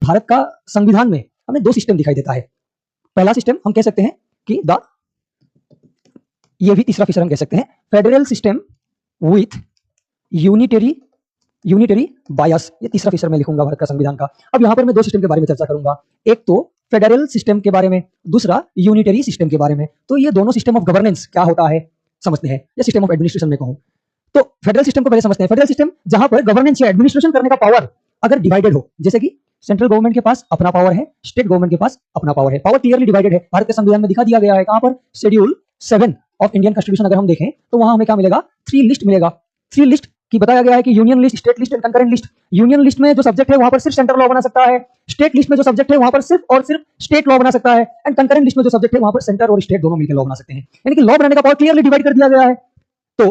भारत का संविधान में हमें दो सिस्टम दिखाई देता है। पहला सिस्टम हम कह सकते हैं कि ये भी तीसरा फीचर हम कह सकते हैं फेडरल सिस्टम विथ यूनिटरी बायस। ये तीसरा फीचर मैं लिखूंगा भारत का संविधान का। अब यहां पर मैं दो सिस्टम के बारे में चर्चा करूंगा, एक तो फेडरल सिस्टम के बारे में, दूसरा यूनिटरी सिस्टम के बारे में। तो ये दोनों सिस्टम ऑफ गवर्नेंस क्या होता है समझते हैं, या सिस्टम ऑफ एडमिनिस्ट्रेशन में कहूं तो फेडरल सिस्टम को पहले समझते हैं। फेडरल सिस्टम जहां पर गवर्नेंस या एडमिनिस्ट्रेशन करने का पावर अगर डिवाइडेड हो, जैसे कि सेंट्रल गवर्नमेंट के पास अपना पावर है, स्टेट गवर्नमेंट के पास अपना पावर है, पावर क्लियरली डिवाइडेड है। भारत के संविधान में दिखा दिया गया है, कहां पर शेड्यूल 7 ऑफ इंडियन कॉन्स्टिट्यूशन अगर हम देखें तो वहां हमें क्या मिलेगा, 3 लिस्ट मिलेगा। 3 लिस्ट की बताया गया है कि union list, state list and concurrent list. Union list में जो सब्जेक्ट है वहां पर सिर्फ सेंट्रल लॉ बना सकता है, स्टेट लिस्ट में जो सब्जेक्ट है वहां पर सिर्फ और सिर्फ स्टेट लॉ बना सकता है, एंड कंकरेंट लिस्ट में जो सब्जेक्ट है वहां पर सेंटर और स्टेट दोनों मिलकर लॉ बना सकते हैं। यानी कि लॉ बनाने का पावर क्लियरली डिवाइड कर दिया गया है। तो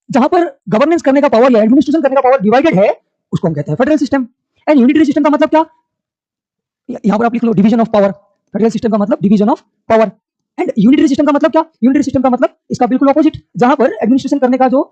जहां पर गवर्नेंस करने का पावर या एडमिनिस्ट्रेशन करने का पावर डिवाइडेड है उसको हम कहते हैं federal system. And unitary system का मतलब क्या, यहां पर आप लिख लो division of power. Federal system का मतलब division of power. And unitary system का मतलब क्या, यूनिटरी सिस्टम का मतलब इसका बिल्कुल ऑपोजिट, जहां पर एडमिनिस्ट्रेशन करने का जो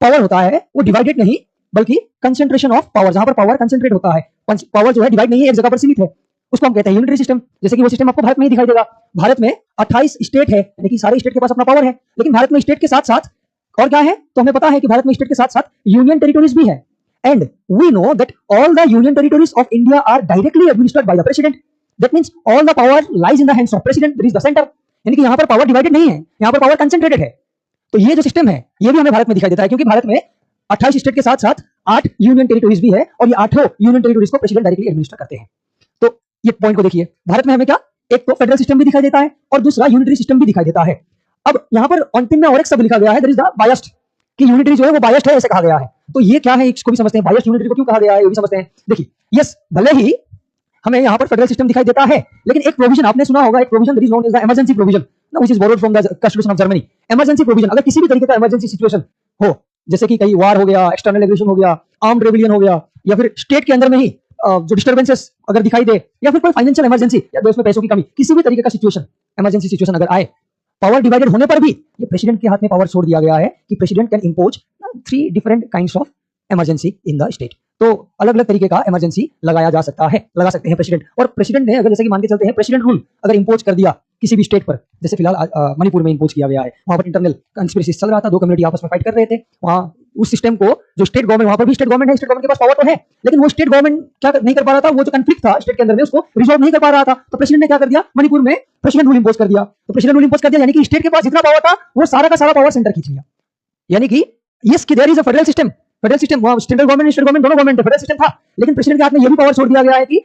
पावर होता है वो डिवाइडेड नहीं बल्कि कंसंट्रेशन ऑफ पावर, जहां पर पावर कंसंट्रेट होता है, पावर जो है डिवाइड नहीं है, एक जगह पर सीमित है, उसको हम कहते हैं यूनिटरी सिस्टम। जैसे कि वो सिस्टम आपको भारत में ही दिखाई देगा। भारत में 28 स्टेट है, यानी कि सारे स्टेट के पास अपना पावर है, लेकिन भारत में स्टेट के साथ साथ और क्या है, तो हमें पता है कि भारत में स्टेट के साथ साथ यूनियन टेरिटोरीज भी है। And we know that all the union territories of India are directly administered by the president. That means all the power lies in the hands of president, there is the centre. यानी कि यहां पर power divided नहीं है, यहां पर power concentrated है। तो ये जो सिस्टम है ये भी हमें भारत में दिखाई देता है, क्योंकि भारत में 28 स्टेट के साथ साथ 8 यूनियन टेरिटोरीज भी है, और ये 8 यूनियन टेरिटोरीज को प्रेसिडेंट डायरेक्टली एडमिनिस्टर करते हैं। तो ये पॉइंट को देखिए, भारत में हमें क्या, एक तो फेडरल सिस्टम भी दिखाई देता है और दूसरा यूनिटरी सिस्टम भी दिखाई देता है। अब यहां पर अंतिम में और एक शब्द लिखा गया है, देयर इज द बायस्ड, कि यूनिटरी जो है वो बायस्ड है ऐसे कहा गया है। तो ये क्या है इसको भी समझते हैं, बायस्ड यूनिटरी को क्यों कहा गया है ये भी समझते हैं। देखिए यस, भले ही हमें यहां पर फेडरल सिस्टम दिखाई देता है, लेकिन एक प्रोविजन आपने सुना होगा, एक provision that is known as the emergency provision, which is borrowed from the constitution of Germany. Emergency provision, अगर किसी भी तरीके का इमरजेंसी सिचुएशन हो, जैसे कि कहीं वार हो गया, एक्सटर्नल एग्रेशन हो गया, आर्म्ड रेबेलियन हो गया, या फिर स्टेट के अंदर में ही जो डिस्टर्बेंसेस अगर दिखाई दे, या फिर कोई फाइनेंशियल इमरजेंसी या देश में पैसों की कमी, किसी भी तरीके का सिचुएशन, इमरजेंसी सिचुएशन अगर आए, पावर डिवाइडेड होने पर भी ये प्रेसिडेंट के हाथ में पावर छोड़ दिया गया है कि president can impose 3 different kinds of emergency in the state. तो अलग अलग तरीके का इमरजेंसी लगाया जा सकता है, लगा सकते हैं प्रेसिडेंट। और प्रेसिडेंट ने अगर जैसे कि मान के चलते हैं प्रेसिडेंट रूल अगर इंपोज कर दिया किसी भी स्टेट पर, जैसे फिलहाल मणिपुर में इंपोज किया गया है, वहां पर इंटरनल कंस्पिरेसी चल रहा था, 2 कम्युनिटी आपस में फाइट कर रहे थे, वहां उस सिस्टम को जो स्टेट गवर्नमेंट, वहां पर भी स्टेट गवर्नमेंट है, स्टेट गवर्नमेंट के पास पावर तो है, लेकिन वो स्टेट गवर्नमेंट क्या नहीं कर पा रहा था, वो जो कंफ्लिक्ट था स्टेट के अंदर में उसको रिजॉल्व नहीं कर पा रहा था। तो प्रेसिडेंट ने क्या कर दिया, मणिपुर में प्रेसिडेंट रूल इंपोज कर दिया। तो प्रेसिडेंट रूल इंपोज कर दिया यानी कि स्टेट के पास जितना पावर था वो सारा का सारा पावर सेंटर खींच लिया। यानी कि यस कि there is a federal system, federal system, वहां सेंट्रल गवर्नमेंट स्टेट गवर्नमेंट दोनों गवर्नमेंट फेडरल सिस्टम था, लेकिन प्रेसिडेंट के हाथ में ये भी पावर छोड़ दिया गया है कि